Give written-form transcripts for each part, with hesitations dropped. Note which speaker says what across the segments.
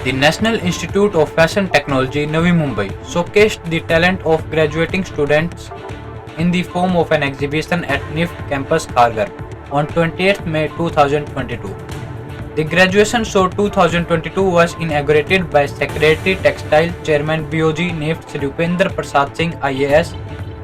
Speaker 1: The National Institute of Fashion Technology, Navi Mumbai, showcased the talent of graduating students in the form of an exhibition at NIFT campus Kharghar on 28th May 2022. The Graduation Show 2022 was inaugurated by Secretary Textile Chairman BOG NIFT Shri Upendra Prasad Singh IAS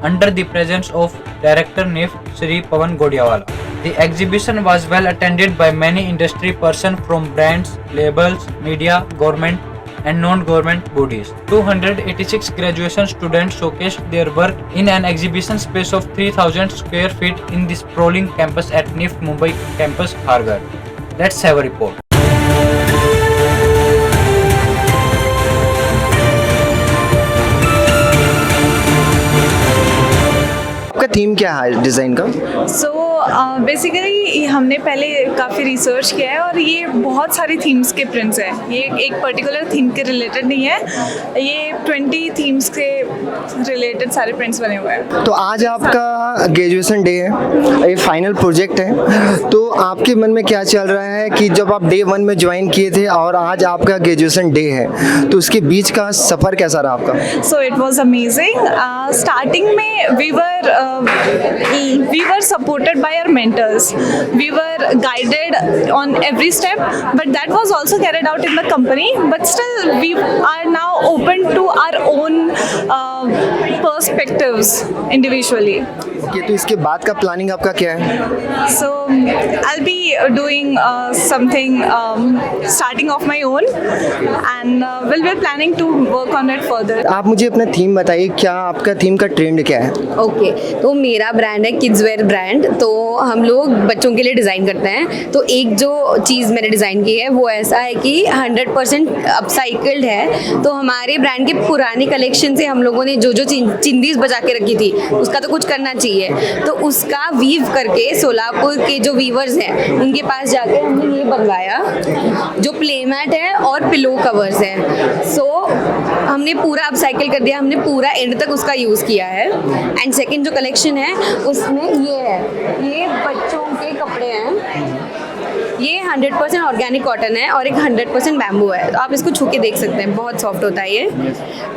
Speaker 1: under the presence of Director NIFT Shri Pawan Godiawala. The exhibition was well attended by many industry persons from brands, labels, media, government and non-government bodies. 286 graduation students showcased their work in an exhibition space of 3000 square feet in the sprawling campus at NIFT Mumbai campus Kharghar. Let's have a report.
Speaker 2: आपका theme क्या है design का?
Speaker 3: So basically हमने पहले काफ़ी research किया है और ये बहुत सारी थीम्स के प्रिंट्स हैं. ये एक पर्टिकुलर थीम के रिलेटेड नहीं है, ये 20 थीम्स के रिलेटेड सारे प्रिंट्स बने हुए हैं.
Speaker 2: तो आज आपका ग्रेजुएशन डे है, ये फाइनल प्रोजेक्ट है, तो आपके मन में क्या चल रहा है कि जब आप डे 1 में ज्वाइन किए थे और आज आपका ग्रेजुएशन डे है, तो उसके बीच का सफ़र कैसा रहा आपका?
Speaker 3: So it was amazing. Starting में we were supported by our mentors. We were guided on every step, but that was also carried out in the company. But still, we are now open to our own perspectives individually.
Speaker 2: Okay, तो इसके बाद का planning आपका क्या है?
Speaker 3: So I'll be doing something starting off my own, and we'll be planning to work on it further.
Speaker 2: आप मुझे अपना थीम बताइए, क्या आपका थीम का ट्रेंड क्या है?
Speaker 4: ओके, तो मेरा ब्रांड है किड्स वेयर ब्रांड. तो हम लोग बच्चों के लिए डिज़ाइन करते हैं. तो एक जो चीज़ मैंने डिज़ाइन की है वो ऐसा है कि 100% अपसाइकल्ड है. तो हमारे ब्रांड के पुराने कलेक्शन से हम लोगों ने जो चिंदीज बचा के रखी थी उसका तो कुछ करना चाहिए, तो उसका वीव करके सोलापुर के जो वीवर्स हैं उनके पास जाके हमने ये बनवाया जो प्लेमैट है और पिलो कवर्स हैं. सो हमने पूरा अपसाइकिल कर दिया, हमने पूरा एंड तक उसका यूज़ किया है. एंड सेकंड जो कलेक्शन है उसमें ये है, ये बच्चों के कपड़े हैं. ये 100% ऑर्गेनिक कॉटन है और एक 100% बैम्बू है. तो आप इसको छू के देख सकते हैं, बहुत सॉफ्ट होता है. ये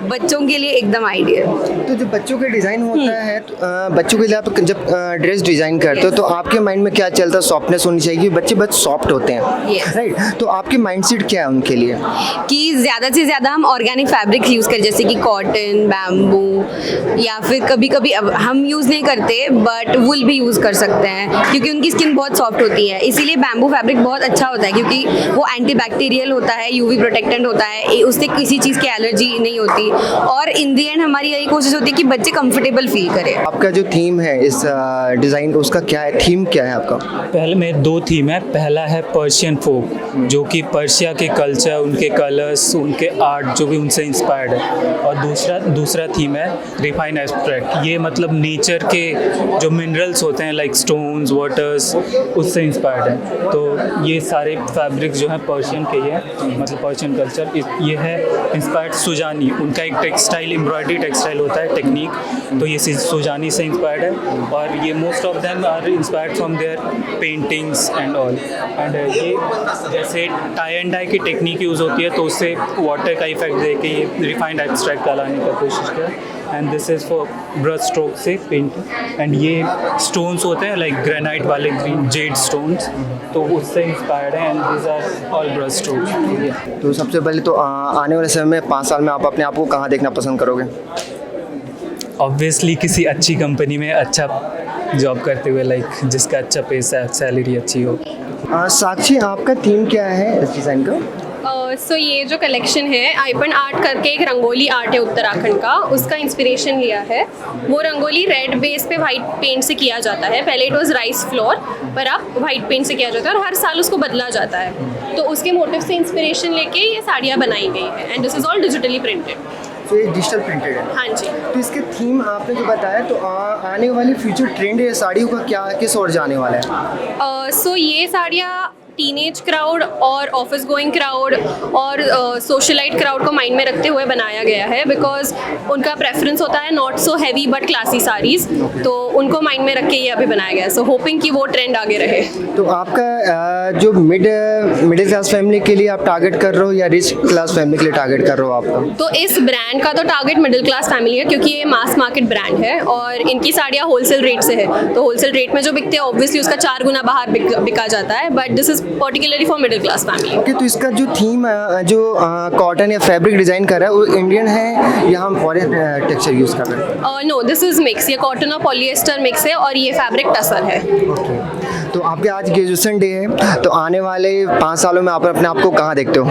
Speaker 4: बच्चों के लिए एकदम आइडियल.
Speaker 2: तो जो बच्चों के डिज़ाइन होता है, तो बच्चों के लिए आप जब ड्रेस डिज़ाइन करते हो तो आपके माइंड में क्या चलता है? सॉफ्टनेस होनी चाहिए, बच्चे बहुत सॉफ्ट होते हैं, राइट? तो आपके माइंडसेट क्या है उनके लिए?
Speaker 4: कि ज़्यादा से ज़्यादा हम ऑर्गेनिक फैब्रिक यूज़ करें, जैसे कि कॉटन, बैम्बू, या फिर कभी कभी अब हम यूज़ नहीं करते बट वुल भी यूज़ कर सकते हैं क्योंकि उनकी स्किन बहुत सॉफ्ट होती है. इसीलिए बैम्बू फैब्रिक बहुत अच्छा होता है क्योंकि वो एंटीबैक्टीरियल होता है, यूवी प्रोटेक्टेंट होता है, उससे किसी चीज़ की एलर्जी नहीं होती. और इन दी एंड हमारी यही कोशिश होती है कि बच्चे कंफर्टेबल फील करें.
Speaker 2: आपका जो थीम है इस डिज़ाइन का, उसका क्या है? थीम क्या है आपका?
Speaker 5: पहले में 2 थीम है. पहला है पर्शियन फोक, जो कि पर्शिया के कल्चर, उनके कलर्स, उनके आर्ट जो भी उनसे इंस्पायर्ड है. और दूसरा थीम है रिफाइन एब्स्ट्रैक्ट. ये मतलब नेचर के जो मिनरल्स होते हैं लाइक स्टोन्स, वाटर्स, उससे इंस्पायर्ड है. तो ये सारे फैब्रिक्स जो हैं पर्शियन के ही हैं, मतलब पर्शियन कल्चर. ये है इंस्पायर्ड सुजानी, उनका एक टेक्सटाइल, एम्ब्रॉयडरी टेक्सटाइल होता है टेक्निक, तो ये सुजानी से इंस्पायर्ड है. और ये most of them are inspired from their paintings and all. And ये जैसे टाई एंड डाई की टेक्निक यूज़ होती है तो उससे वाटर का इफेक्ट दे के ये रिफाइंड एब्स्ट्रैक्ट का लाने का कोशिश किया. And this is for brush stroke से पेंटिंग. एंड ये स्टोन्स होते हैं लाइक ग्रेनाइट वाले, ग्रीन जेड स्टोन्स, तो उससे इंस्पायर्ड है. And this are all brush strokes.
Speaker 2: तो सबसे पहले तो आने वाले समय में 5 साल में आप अपने आप को कहाँ देखना पसंद करोगे?
Speaker 5: ऑब्वियसली किसी अच्छी कंपनी में अच्छा जॉब करते हुए, लाइक जिसका अच्छा पैसा, सैलरी अच्छी हो.
Speaker 2: साक्षी, आपका थीम क्या है इस डिज़ाइन का?
Speaker 6: सो ये जो कलेक्शन है आइपन आर्ट करके एक रंगोली आर्ट है उत्तराखंड का, उसका इंस्पिरेशन लिया है. वो रंगोली रेड बेस पे वाइट पेंट से किया जाता है. पहले इट वाज राइस फ्लोर, पर अब वाइट पेंट से किया जाता है और हर साल उसको बदला जाता है. तो उसके मोटिव से इंस्पिरेशन लेके ये साड़ियाँ बनाई गई हैं. And this is all digitally printed.
Speaker 2: तो ये डिजिटल प्रिंटेड है?
Speaker 6: हाँ जी.
Speaker 2: तो इसके थीम आपने जो बताया, तो आने वाली फ्यूचर ट्रेंड है साड़ियों का क्या, किस ओर जाने वाला है?
Speaker 6: सो ये साड़ियाँ टीनेज क्राउड और ऑफिस गोइंग क्राउड और सोशलाइट क्राउड को माइंड में रखते हुए बनाया गया है, बिकॉज उनका प्रेफरेंस होता है not so heavy but classy saris, तो उनको माइंड में रख के ये अभी बनाया गया है। सो होपिंग कि वो ट्रेंड आगे रहे।
Speaker 2: तो आपका जो मिडिल क्लास फैमिली के लिए आप टारगेट कर रहे हो या रिच क्लास फैमिली के लिए टारगेट कर रहे हो आपका?
Speaker 6: तो इस ब्रांड का तो टारगेट मिडिल क्लास फैमिली है, क्योंकि ये मास मार्केट ब्रांड है और इनकी साड़ियाँ होलसेल रेट से है, तो होलसेल रेट में जो बिकते हैं ऑब्वियसली उसका 4 गुना बाहर बिका जाता है, but this is particularly for middle class family.
Speaker 2: Okay, तो इसका जो थीम जो कॉटन या फैब्रिक डिज़ाइन कर रहा है वो इंडियन है या हम फॉरेन टेक्सचर यूज़ कर रहे हैं?
Speaker 6: नो, दिस इज मिक्स, ये कॉटन और पॉलिएस्टर मिक्स है और ये फैब्रिक टसर है।
Speaker 2: तो आपके आज ग्रेजुएशन डे है, तो आने वाले 5 सालों में आप अपने आप को कहाँ देखते हो?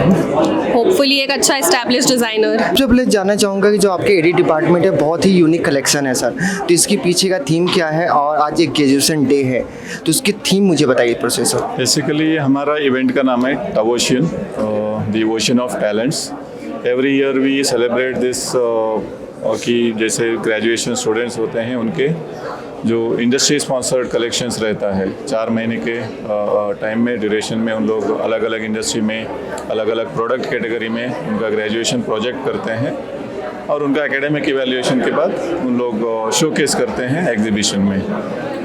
Speaker 6: होपफुली एक अच्छा एस्टैब्लिश डिज़ाइनर।
Speaker 2: सबसे पहले जानना चाहूँगा कि जो आपके एडी डिपार्टमेंट है बहुत ही यूनिक कलेक्शन है सर, तो इसके पीछे का थीम क्या है और आज एक ग्रेजुएशन डे है तो उसकी थीम मुझे बताइए प्रोसेसर।
Speaker 7: बेसिकली हमारा इवेंट का नाम है टवोशियन, the ocean of talents. Every year we celebrate this कि जैसे ग्रेजुएशन स्टूडेंट्स होते हैं उनके जो इंडस्ट्री स्पॉन्सर्ड कलेक्शंस रहता है 4 महीने के टाइम में ड्यूरेशन में उन लोग अलग अलग इंडस्ट्री में अलग अलग प्रोडक्ट कैटेगरी में उनका ग्रेजुएशन प्रोजेक्ट करते हैं और उनका एकेडमिक इवैल्यूएशन के बाद उन लोग शोकेस करते हैं एग्जीबिशन में।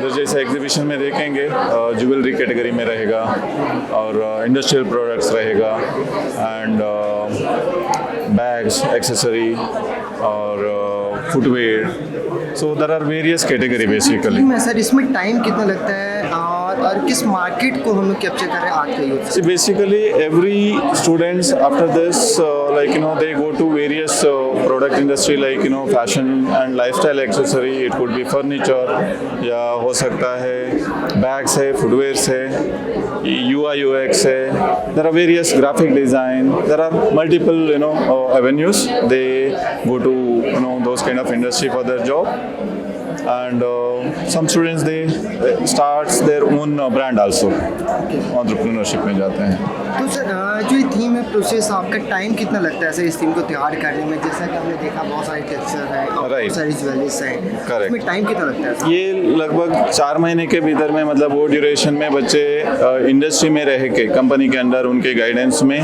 Speaker 7: तो जैसे एग्जीबिशन में देखेंगे ज्वेलरी कैटेगरी में रहेगा और इंडस्ट्रियल प्रोडक्ट्स रहेगा एंड बैग्स, एक्सेसरी और footwear, so there are various category basically.
Speaker 2: मैं सर इसमें टाइम कितना लगता है और किस मार्केट को हम लोग कैप्चर कर रहे हैं आज के यूथ से?
Speaker 7: Basically every students after this like they go to various product industry like fashion and lifestyle accessory, it could be furniture या हो सकता है बैग्स है, फुटवेयर्स है, UI UX है, there are various graphic design, there are multiple avenues they go to those kind of industry for their job. And some students they starts their own brand also, entrepreneurship में जाते हैं।
Speaker 2: तो sir जो ये theme है process आपका time कितना लगता है सर इस थीम को तैयार करने में? जैसा कि हमने देखा बहुत सारे टेक्सचर है और बहुत सारी ज्वेलरीज हैं,
Speaker 7: करेक्ट।
Speaker 2: इसमें टाइम कितना लगता है सर?
Speaker 7: ये लगभग 4 महीने के भीतर में मतलब वो ड्यूरेशन में बच्चे इंडस्ट्री में रह के कंपनी के अंदर उनके गाइडेंस में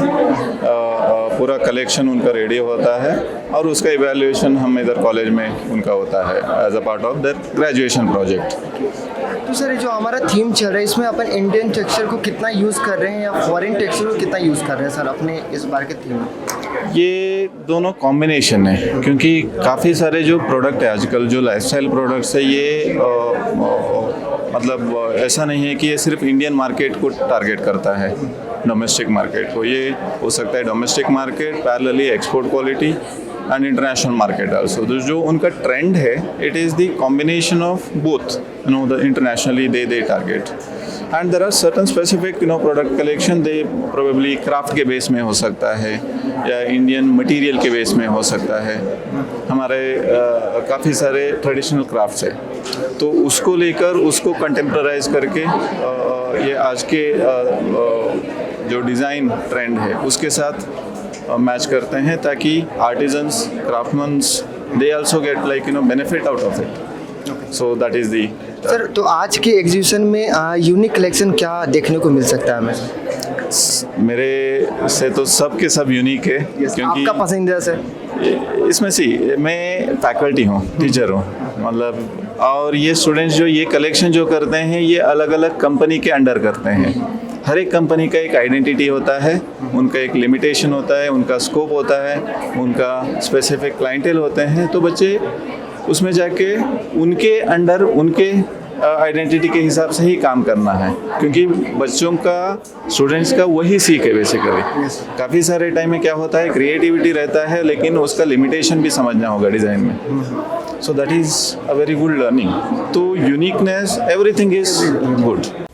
Speaker 7: पूरा कलेक्शन उनका रेडी होता है और उसका इवैल्यूएशन हम इधर कॉलेज में उनका होता है as a part of their graduation project.
Speaker 2: तो सर जो हमारा थीम चल रहा है इसमें अपन इंडियन टेक्सचर को कितना यूज़ कर रहे हैं या फॉरेन टेक्सचर को कितना यूज़ कर रहे हैं सर अपने इस बार के थीम में?
Speaker 7: ये दोनों कॉम्बिनेशन है क्योंकि काफ़ी सारे जो प्रोडक्ट है आजकल जो लाइफस्टाइल प्रोडक्ट्स है ये मतलब ऐसा नहीं है कि ये सिर्फ इंडियन मार्केट को टारगेट करता है, डोमेस्टिक मार्केट को। ये हो सकता है domestic market parallelly export quality and international market also. तो जो उनका ट्रेंड है it is the combination of both the internationally they target and there are certain specific product collection they probably craft के बेस में हो सकता है या इंडियन मटेरियल के बेस में हो सकता है। हमारे काफ़ी सारे ट्रेडिशनल क्राफ्ट्स है तो उसको लेकर उसको कंटेम्परराइज करके ये आज के जो डिज़ाइन ट्रेंड है उसके साथ मैच करते हैं ताकि artisans, craftsmans they also get like benefit out of it. So that is the.
Speaker 2: Sir तो आज के एग्जीबिशन में यूनिक कलेक्शन क्या देखने को मिल सकता है हमें?
Speaker 7: मेरे से तो सब के सब यूनिक है क्योंकि
Speaker 2: आपका पसंदीदा सर?
Speaker 7: इसमें मैं फैकल्टी हूँ, टीचर हूँ मतलब, और ये स्टूडेंट्स जो ये कलेक्शन जो करते हैं ये अलग अलग कंपनी के अंडर करते हैं। हर एक कंपनी का एक आइडेंटिटी होता है, उनका एक लिमिटेशन होता है, उनका स्कोप होता है, उनका स्पेसिफिक क्लाइंटेल होते हैं। तो बच्चे उसमें जाके उनके अंडर उनके आइडेंटिटी के हिसाब से ही काम करना है क्योंकि बच्चों का, स्टूडेंट्स का वही सीख है बेसिकली। काफ़ी सारे टाइम में क्या होता है क्रिएटिविटी रहता है लेकिन उसका लिमिटेशन भी समझना होगा डिज़ाइन में। सो that is a very good learning. तो यूनिकनेस एवरीथिंग इज़ गुड।